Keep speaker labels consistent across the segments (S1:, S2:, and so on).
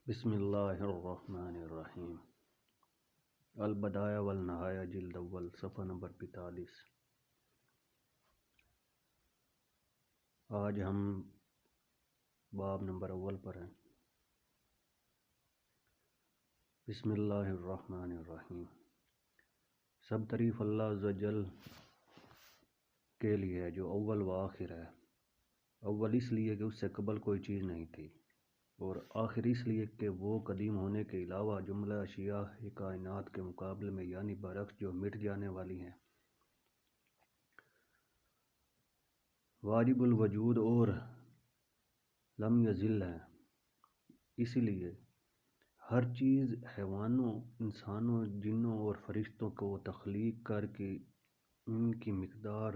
S1: بسم اللہ الرحمن الرحیم۔ البدایہ والنہایہ جلد اول صفحہ نمبر 45۔ آج ہم باب نمبر اول پر ہیں۔ بسم اللہ الرحمن الرحیم۔ سب تعریف اللہ عز و جل کے لیے ہے جو اول و آخر ہے۔ اول اس لیے کہ اس سے قبل کوئی چیز نہیں تھی، اور آخر اس لیے کہ وہ قدیم ہونے کے علاوہ جملہ اشیاء کائنات کے مقابلے میں یعنی برعکس جو مٹ جانے والی ہیں، واجب الوجود اور لم یزل ہیں۔ اسی لیے ہر چیز حیوانوں، انسانوں، جنوں اور فرشتوں کو تخلیق کر کے ان کی مقدار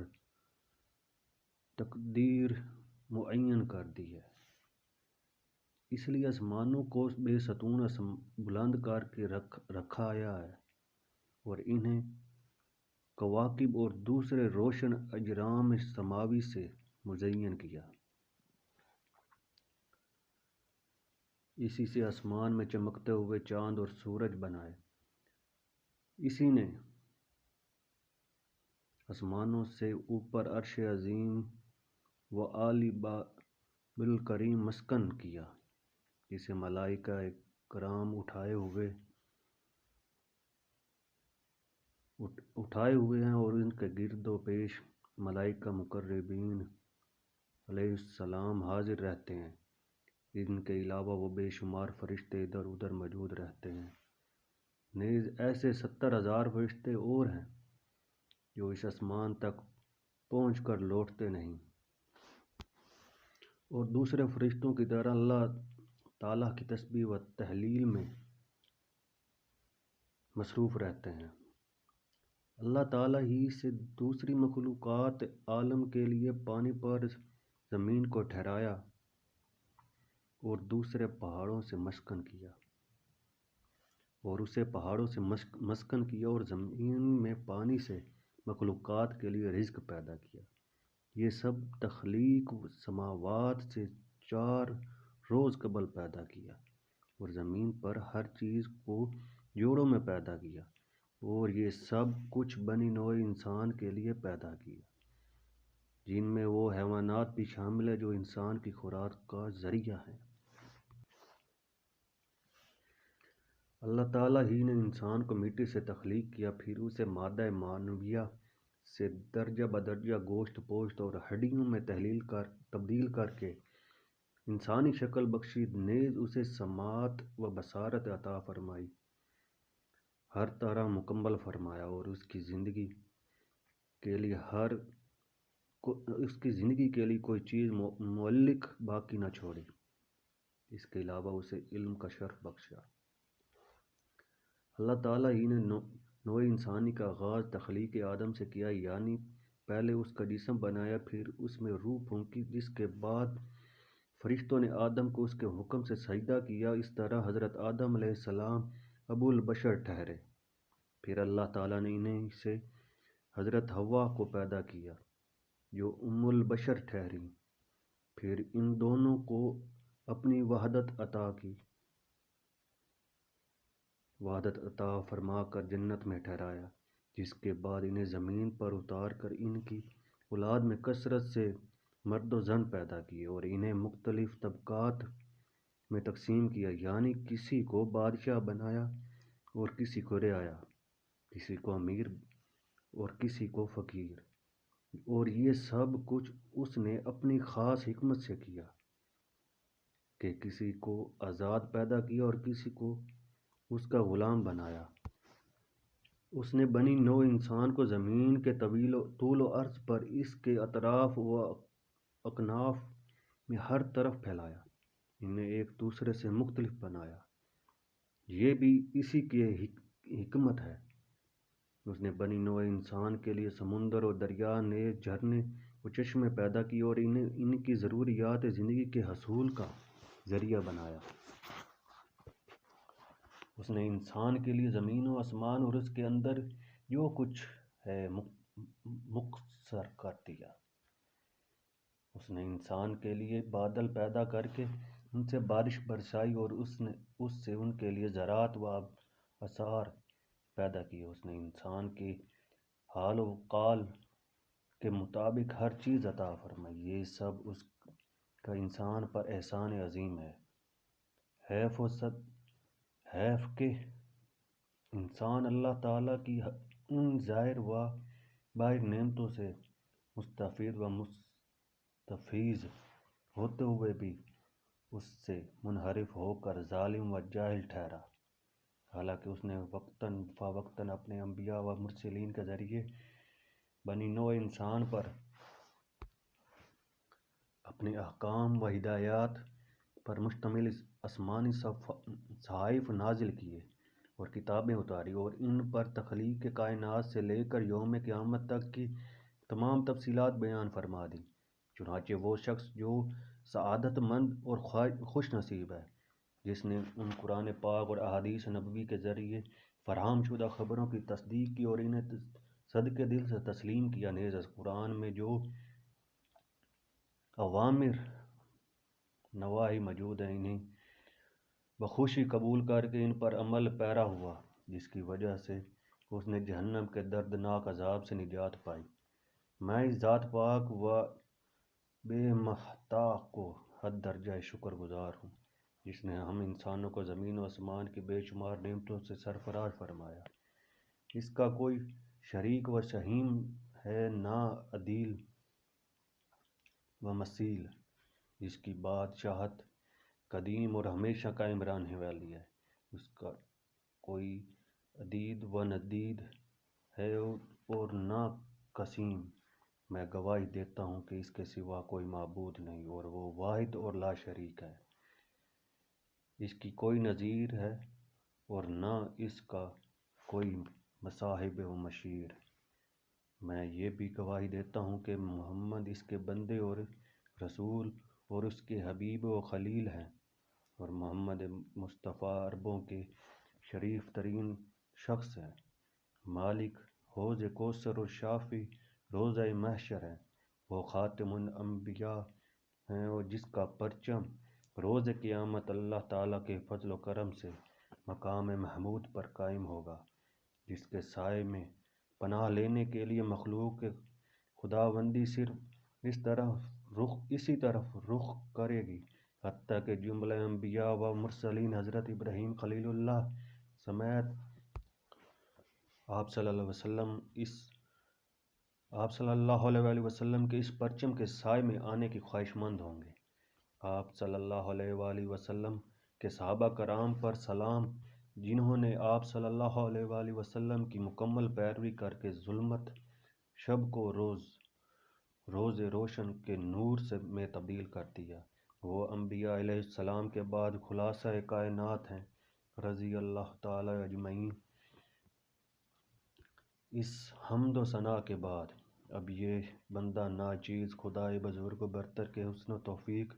S1: تقدیر معین کر دی ہے۔ اس لیے آسمانوں کو بے ستون بلند کر کے رکھایا ہے اور انہیں کواکب اور دوسرے روشن اجرام سماوی سے مزین کیا۔ اسی سے آسمان میں چمکتے ہوئے چاند اور سورج بنائے۔ اسی نے آسمانوں سے اوپر عرش عظیم و عالی بالکریم مسکن کیا، جسے ملائکہ کرام اٹھائے ہوئے ہیں اور ان کے گرد و پیش ملائکہ مقربین علیہ السلام حاضر رہتے ہیں۔ ان کے علاوہ وہ بے شمار فرشتے ادھر ادھر موجود رہتے ہیں۔ نیز ایسے 70,000 فرشتے اور ہیں جو اس آسمان تک پہنچ کر لوٹتے نہیں، اور دوسرے فرشتوں کی طرح اللہ تعالیٰ کی تسبیح و تحلیل میں مصروف رہتے ہیں۔ اللہ تعالیٰ ہی سے دوسری مخلوقات عالم کے لیے پانی پر زمین کو ٹھہرایا اور دوسرے پہاڑوں سے مسکن کیا، اور اسے پہاڑوں سے مسکن کیا اور زمین میں پانی سے مخلوقات کے لیے رزق پیدا کیا۔ یہ سب تخلیق سماوات سے 4 روز قبل پیدا کیا، اور زمین پر ہر چیز کو جوڑوں میں پیدا کیا، اور یہ سب کچھ بنی نوع انسان کے لیے پیدا کیا، جن میں وہ حیوانات بھی شامل ہیں جو انسان کی خوراک کا ذریعہ ہیں۔ اللہ تعالیٰ ہی نے انسان کو مٹی سے تخلیق کیا، پھر اسے مادہ معنویہ سے درجہ بدرجہ گوشت پوشت اور ہڈیوں میں تبدیل کر کے انسانی شکل بخشی۔ نیز اسے سماعت و بصارت عطا فرمائی، ہر طرح مکمل فرمایا، اور اس کی زندگی کے لیے کوئی چیز معلق باقی نہ چھوڑی۔ اس کے علاوہ اسے علم کا شرف بخشا۔ اللہ تعالیٰ ہی نے نوع انسانی کا آغاز تخلیق آدم سے کیا، یعنی پہلے اس کا جسم بنایا، پھر اس میں روح پھونکی، جس کے بعد فرشتوں نے آدم کو اس کے حکم سے سجدہ کیا۔ اس طرح حضرت آدم علیہ السلام ابو البشر ٹھہرے۔ پھر اللہ تعالیٰ نے انہیں سے حضرت حوا کو پیدا کیا جو ام البشر ٹھہریں۔ پھر ان دونوں کو اپنی وحدت عطا فرما کر جنت میں ٹھہرایا، جس کے بعد انہیں زمین پر اتار کر ان کی اولاد میں کثرت سے مرد و زن پیدا کیے، اور انہیں مختلف طبقات میں تقسیم کیا، یعنی کسی کو بادشاہ بنایا اور کسی کو رعایا، کسی کو امیر اور کسی کو فقیر، اور یہ سب کچھ اس نے اپنی خاص حکمت سے کیا کہ کسی کو آزاد پیدا کیا اور کسی کو اس کا غلام بنایا۔ اس نے بنی نوع انسان کو زمین کے طول و عرض پر اس کے اطراف و اکناف میں ہر طرف پھیلایا، انہیں ایک دوسرے سے مختلف بنایا۔ یہ بھی اسی کی حکمت ہے۔ اس نے بنی نوع انسان کے لیے سمندر اور دریا، نیز جھرنے و چشمے پیدا کیے اور انہیں ان کی ضروریات زندگی کے حصول کا ذریعہ بنایا۔ اس نے انسان کے لیے زمین و آسمان اور اس کے اندر جو کچھ ہے مختصر کر دیا۔ اس نے انسان کے لیے بادل پیدا کر کے ان سے بارش برسائی، اور اس نے اس سے ان کے لیے ذرات و آثار پیدا کیے۔ اس نے انسان کے حال و قال کے مطابق ہر چیز عطا فرمائی۔ یہ سب اس کا انسان پر احسان عظیم ہے۔ حیف کہ انسان اللہ تعالیٰ کی ان ظاہر و باہر نعمتوں سے مستفید و مستفیض ہوتے ہوئے بھی اس سے منحرف ہو کر ظالم و جاہل ٹھہرا، حالانکہ اس نے وقتاً فوقتاً اپنے انبیاء و مرسلین کے ذریعے بنی نوع انسان پر اپنے احکام و ہدایات پر مشتمل آسمانی صحائف نازل کیے اور کتابیں اتاری، اور ان پر تخلیق کائنات سے لے کر یوم قیامت تک کی تمام تفصیلات بیان فرما دیں۔ چنانچہ وہ شخص جو سعادت مند اور خوش نصیب ہے، جس نے ان قرآن پاک اور احادیث نبوی کے ذریعے فراہم شدہ خبروں کی تصدیق کی اور انہیں صدقے دل سے تسلیم کیا، نیز اس قرآن میں جو اوامر نواہی موجود ہیں انہیں بخوشی قبول کر کے ان پر عمل پیرا ہوا، جس کی وجہ سے اس نے جہنم کے دردناک عذاب سے نجات پائی۔ میں اس ذات پاک و بے محتاج کو حد درجہ شکر گزار ہوں، جس نے ہم انسانوں کو زمین و آسمان کی بے شمار نعمتوں سے سرفراز فرمایا۔ اس کا کوئی شریک و سہیم ہے، نہ عدیل و مثیل، جس کی بادشاہت قدیم اور ہمیشہ قائم رہنے والی ہے۔ اس کا کوئی عدید و ندید ہے اور نہ قسیم۔ میں گواہی دیتا ہوں کہ اس کے سوا کوئی معبود نہیں، اور وہ واحد اور لا شریک ہے۔ اس کی کوئی نظیر ہے اور نہ اس کا کوئی مصاحب و مشیر۔ میں یہ بھی گواہی دیتا ہوں کہ محمد اس کے بندے اور رسول اور اس کے حبیب و خلیل ہیں، اور محمد مصطفیٰ عربوں کے شریف ترین شخص ہے۔ مالک حوض کوثر اور شافی روزہ محشر ہیں۔ وہ خاتم الانبیاء ہیں، اور جس کا پرچم روز قیامت اللہ تعالیٰ کے فضل و کرم سے مقام محمود پر قائم ہوگا، جس کے سائے میں پناہ لینے کے لیے مخلوق خداوندی صرف اسی طرف رخ کرے گی، حتیٰ کہ جملہ انبیاء و مرسلین حضرت ابراہیم خلیل اللہ سمیت آپ صلی اللہ علیہ وسلم کے اس پرچم کے سائے میں آنے کی خواہش مند ہوں گے۔ آپ صلی اللہ علیہ وآلہ وسلم کے صحابہ کرام پر سلام، جنہوں نے آپ صلی اللہ علیہ وآلہ وسلم کی مکمل پیروی کر کے ظلمت شب کو روز روشن کے نور میں تبدیل کر دیا۔ وہ انبیاء علیہ السلام کے بعد خلاصہ کائنات ہیں، رضی اللہ تعالی اجمعین۔ اس حمد و ثنا کے بعد اب یہ بندہ ناچیز خدائے بزرگ و برتر کے حسن و توفیق،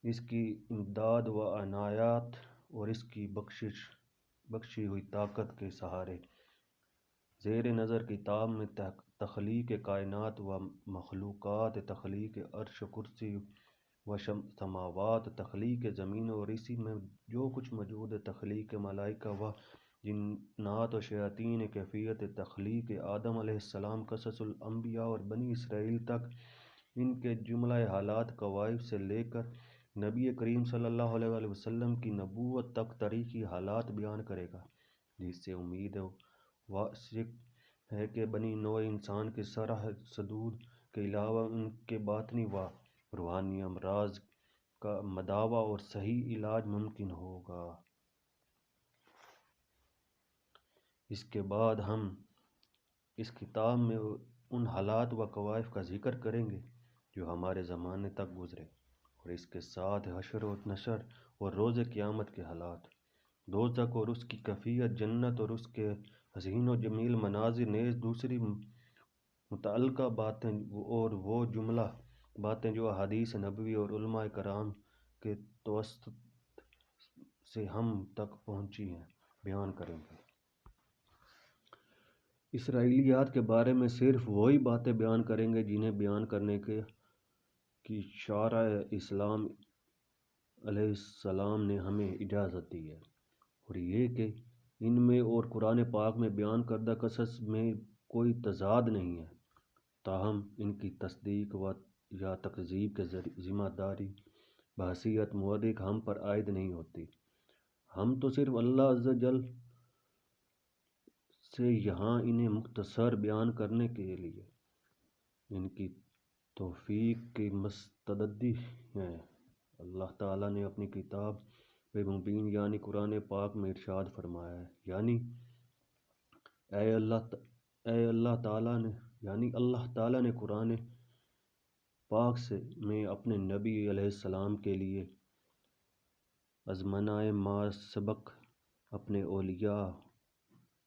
S1: اس کی امداد و عنایات اور اس کی بخشی ہوئی طاقت کے سہارے زیر نظر کتاب میں تخلیق کائنات و مخلوقات، تخلیق عرش و کرسی و سماوات، تخلیق زمین اور اسی میں جو کچھ موجود ہے، تخلیق ملائکہ و جنات و شیاطین، کیفیت تخلیق آدم علیہ السلام، قصص الانبیاء اور بنی اسرائیل تک، ان کے جملہ حالات کوائف سے لے کر نبی کریم صلی اللہ علیہ وآلہ وسلم کی نبوت تک تاریخی حالات بیان کرے گا، جس سے امید و شک ہے کہ بنی نوع انسان کے شرح صدور کے علاوہ ان کے باطنی و روحانی امراض کا مداوع اور صحیح علاج ممکن ہوگا۔ اس کے بعد ہم اس کتاب میں ان حالات و کوائف کا ذکر کریں گے جو ہمارے زمانے تک گزرے، اور اس کے ساتھ حشر و نشر اور روز قیامت کے حالات، دوزخ اور اس کی کیفیت، جنت اور اس کے حسین و جمیل مناظر، نیز دوسری متعلقہ باتیں اور وہ جملہ باتیں جو احادیث نبوی اور علماء کرام کے توسط سے ہم تک پہنچی ہیں، بیان کریں گے۔ اسرائیلیات کے بارے میں صرف وہی باتیں بیان کریں گے جنہیں بیان کرنے کی شرع اسلام علیہ السلام نے ہمیں اجازت دی ہے، اور یہ کہ ان میں اور قرآن پاک میں بیان کردہ قصص میں کوئی تضاد نہیں ہے، تاہم ان کی تصدیق و یا تکذیب کے ذمہ داری بحیثیت مورخ ہم پر عائد نہیں ہوتی۔ ہم تو صرف اللہ عز و جل سے یہاں انہیں مختصر بیان کرنے کے لیے ان کی توفیق کی مستدعی ہیں۔ اللہ تعالیٰ نے اپنی کتاب مبین یعنی قرآن پاک میں ارشاد فرمایا ہے، یعنی اللہ تعالیٰ نے قرآن پاک میں اپنے نبی علیہ السلام کے لیے ازمنۂ ما سبق اپنے اولیاء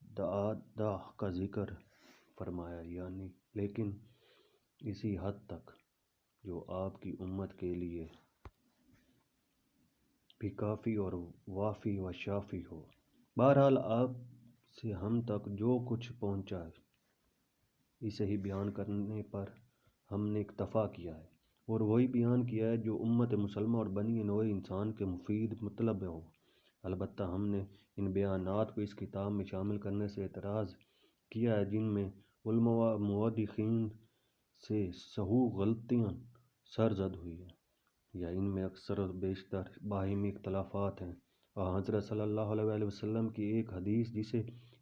S1: دعا کا ذکر فرمایا، یعنی لیکن اسی حد تک جو آپ کی امت کے لیے بھی کافی اور وافی و شافی ہو۔ بہرحال آپ سے ہم تک جو کچھ پہنچا ہے اسے ہی بیان کرنے پر ہم نے اکتفا کیا ہے، اور وہی بیان کیا ہے جو امت مسلمہ اور بنی نوع انسان کے مفید مطلب ہو۔ البتہ ہم نے ان بیانات کو اس کتاب میں شامل کرنے سے اعتراض کیا ہے جن میں علماء و مورخین سے سہو غلطیاں سرزد ہوئی ہیں، یا ان میں اکثر و بیشتر باہمی اختلافات ہیں۔ حضرت صلی اللہ علیہ وسلم کی ایک حدیث جسے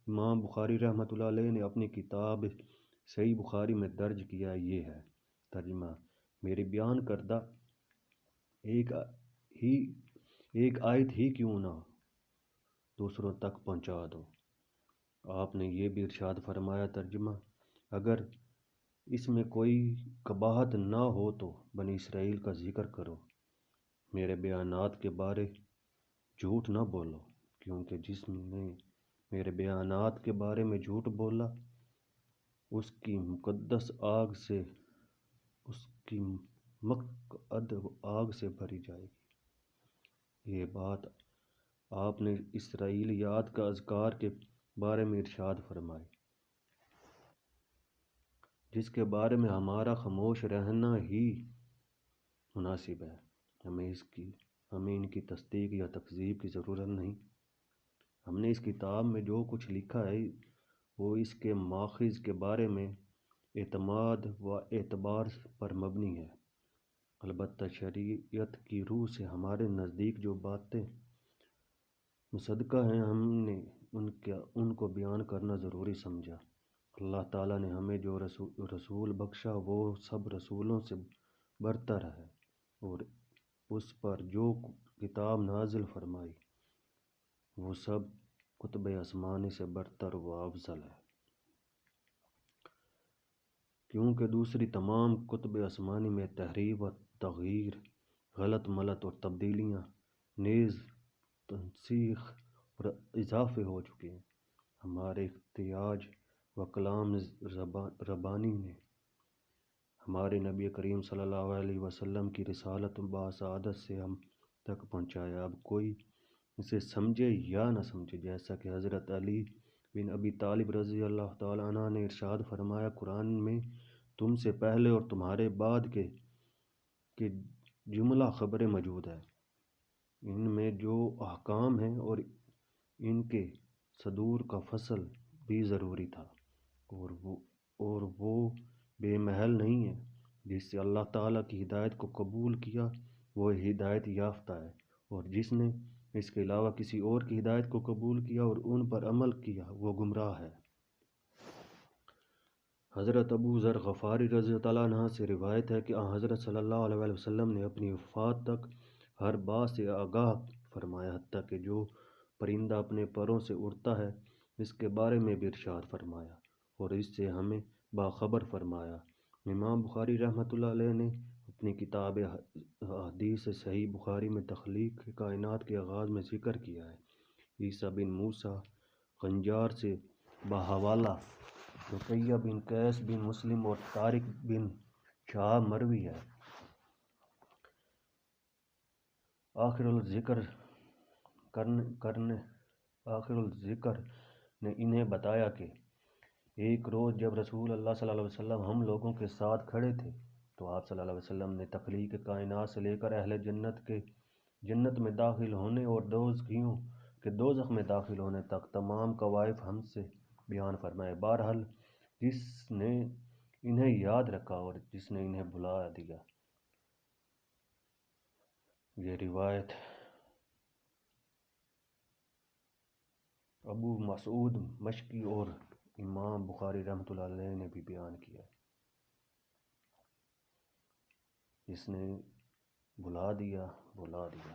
S1: امام بخاری رحمۃ اللہ علیہ نے اپنی کتاب صحیح بخاری میں درج کیا ہے، یہ ہے ترجمہ: میری بیان کردہ ایک آیت ہی کیوں نہ دوسروں تک پہنچا دو۔ آپ نے یہ بھی ارشاد فرمایا ترجمہ: اگر اس میں کوئی قباحت نہ ہو تو بنی اسرائیل کا ذکر کرو، میرے بیانات کے بارے جھوٹ نہ بولو، کیونکہ جس نے میرے بیانات کے بارے میں جھوٹ بولا اس کی مقدس آگ سے بھری جائے گی۔ یہ بات آپ نے اسرائیلیات کا اذکار کے بارے میں ارشاد فرمائی، جس کے بارے میں ہمارا خاموش رہنا ہی مناسب ہے۔ ہمیں ان کی تصدیق یا تکذیب کی ضرورت نہیں۔ ہم نے اس کتاب میں جو کچھ لکھا ہے وہ اس کے ماخذ کے بارے میں اعتماد و اعتبار پر مبنی ہے۔ البتہ شریعت کی روح سے ہمارے نزدیک جو باتیں مصدقہ ہیں ہم نے ان کو بیان کرنا ضروری سمجھا۔ اللہ تعالیٰ نے ہمیں جو رسول بخشا وہ سب رسولوں سے برتر ہے، اور اس پر جو کتاب نازل فرمائی وہ سب کتب آسمانی سے برتر و افضل ہے، کیونکہ دوسری تمام کتب آسمانی میں تحریف و تغییر، غلط ملت اور تبدیلیاں، نیز تنسیخ اور اضافے ہو چکے ہیں۔ ہمارے احتجاج و کلام ربانی نے ہمارے نبی کریم صلی اللہ علیہ وسلم کی رسالت باسعادت سے ہم تک پہنچایا۔ اب کوئی اسے سمجھے یا نہ سمجھے، جیسا کہ حضرت علی بن ابی طالب رضی اللہ تعالیٰ عنہ نے ارشاد فرمایا، قرآن میں تم سے پہلے اور تمہارے بعد کے جملہ خبریں موجود ہیں، ان میں جو احکام ہیں اور ان کے صدور کا فصل بھی ضروری تھا، اور وہ بے محل نہیں ہے۔ جس سے اللہ تعالیٰ کی ہدایت کو قبول کیا وہ ہدایت یافتہ ہے، اور جس نے اس کے علاوہ کسی اور کی ہدایت کو قبول کیا اور ان پر عمل کیا وہ گمراہ ہے۔ حضرت ابو ذر غفاری رضی اللہ عنہ سے روایت ہے کہ حضرت صلی اللہ علیہ وسلم نے اپنی وفات تک ہر بات سے آگاہ فرمایا، حتیٰ کہ جو پرندہ اپنے پروں سے اڑتا ہے اس کے بارے میں بھی ارشاد فرمایا اور اس سے ہمیں باخبر فرمایا۔ امام بخاری رحمۃ اللہ علیہ نے اپنی کتاب حدیث صحیح بخاری میں تخلیق کائنات کے آغاز میں ذکر کیا ہے۔ عیسیٰ بن موسیٰ قنجار سے بحوالہ رقیہ بن قیس بن مسلم اور طارق بن شہاب مروی ہے۔ آخر الذکر نے انہیں بتایا کہ ایک روز جب رسول اللہ صلی اللہ علیہ وسلم ہم لوگوں کے ساتھ کھڑے تھے تو آپ صلی اللہ علیہ وسلم نے تخلیق کائنات سے لے کر اہل جنت کے جنت میں داخل ہونے اور دوزخیوں کے دوزخ میں داخل ہونے تک تمام کوائف ہم سے بیان فرمائے۔ بہرحال جس نے انہیں یاد رکھا اور جس نے انہیں بھلا دیا۔ یہ روایت ابو مسعود مشکی اور امام بخاری رحمۃ اللہ علیہ نے بھی بیان کیا ہے۔ جس نے بھلا دیا بھلا دیا۔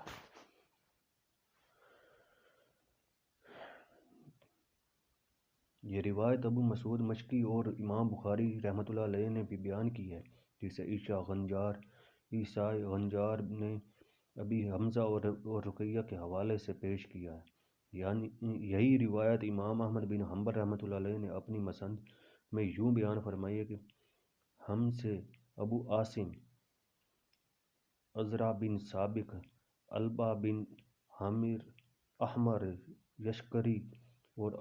S1: یہ روایت ابو مسعود مشکی اور امام بخاری رحمۃ اللہ علیہ نے بھی بیان کی ہے، جسے عیسیٰ غنجار نے ابی حمزہ اور رقیہ کے حوالے سے پیش کیا ہے۔ یہی روایت امام احمد بن حنبل رحمۃ اللہ علیہ نے اپنی مسند میں یوں بیان فرمائی ہے کہ ہم سے ابو عاصم، عزرا بن سابق، البا بن احمر یشکری اور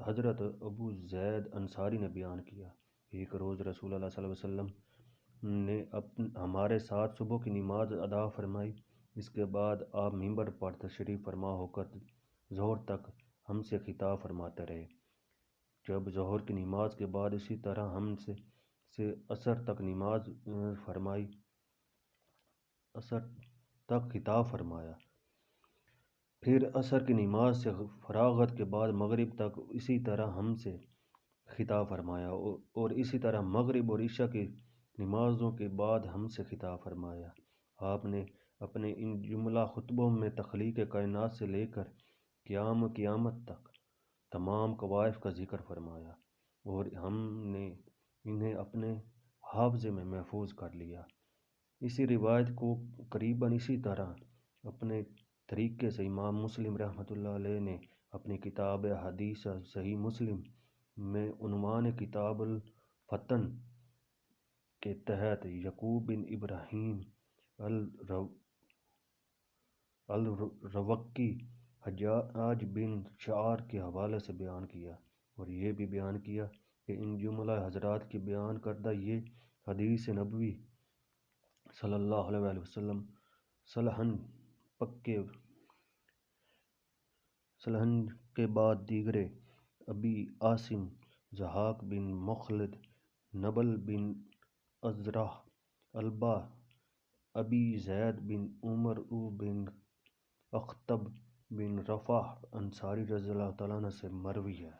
S1: حضرت ابو زید انصاری نے بیان کیا۔ ایک روز رسول اللہ صلی اللہ علیہ وسلم نے ہمارے ساتھ صبح کی نماز ادا فرمائی۔ اس کے بعد آپ ممبر پر تشریف فرما ہو کر ظہر تک ہم سے خطاب فرماتے رہے۔ جب ظہر کی نماز کے بعد اسی طرح ہم سے عصر تک نماز فرمائی، عصر تک خطاب فرمایا۔ پھر عصر کی نماز سے فراغت کے بعد مغرب تک اسی طرح ہم سے خطاب فرمایا، اور اسی طرح مغرب اور عشاء کی نمازوں کے بعد ہم سے خطاب فرمایا۔ آپ نے اپنے ان جملہ خطبوں میں تخلیق کائنات سے لے کر قیامت تک تمام کوائف کا ذکر فرمایا، اور ہم نے انہیں اپنے حافظے میں محفوظ کر لیا۔ اسی روایت کو قریباً اسی طرح اپنے طریقے سے امام مسلم رحمۃ اللہ علیہ نے اپنی کتاب حدیث صحیح مسلم میں عنوان کتاب الفتن کے تحت یعقوب بن ابراہیم الروقی حجاج بن شعار کے حوالے سے بیان کیا، اور یہ بھی بیان کیا کہ ان جملہ حضرات کی بیان کردہ یہ حدیث نبوی صلی اللہ علیہ وسلم صلحاً کے بعد دیگرے ابی عاصم، ضحاک بن مخلد، نبل بن عزرہ، البا، ابی زید بن عمر بن اخطب بن رفاح انصاری رضی اللہ تعالیٰ عنہ سے مروی ہے۔